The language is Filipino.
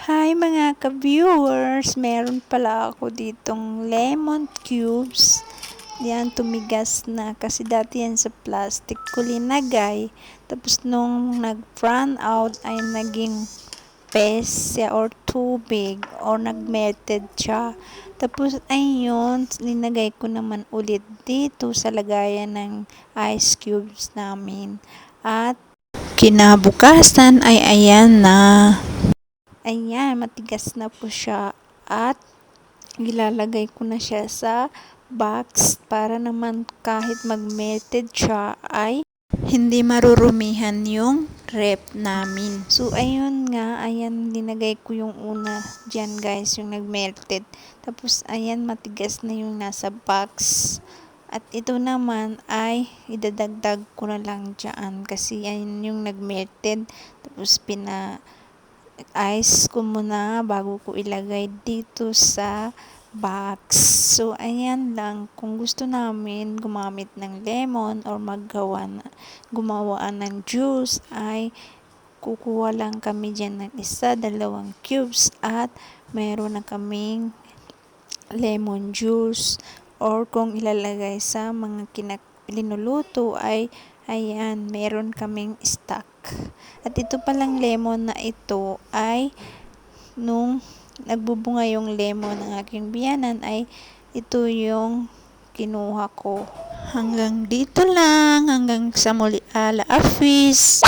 Hi mga ka-viewers! Meron pala ako ditong lemon cubes. Yan, tumigas na kasi dati yan sa plastic ko linagay. Tapos nung nag-run out ay naging paste siya or tubig or nag-melted siya. Tapos ayun, linagay ko naman ulit dito sa lagayan ng ice cubes namin. At kinabukasan ay ayan na. Ayan, matigas na po siya at ilalagay ko na siya sa box para naman kahit mag-melted siya ay hindi marurumihan yung rep namin. So, ayun nga, ayan, linagay ko yung una dyan guys, yung nag-melted. Tapos, ayan, matigas na yung nasa box. At ito naman ay idadagdag ko na lang dyan kasi ayan yung nag-melted. Tapos, ice ko muna bago ko ilagay dito sa box. So, ayan lang. Kung gusto namin gumamit ng lemon or gumawa ng juice ay kukuha lang kami dyan ng isa, dalawang cubes at mayroon na kaming lemon juice or kung ilalagay sa mga linuluto ay ayan, meron kaming stock. At ito palang lemon na ito ay nung nagbubunga yung lemon ng aking biyanan ay ito yung kinuha ko. Hanggang dito lang, hanggang sa muli ala afis.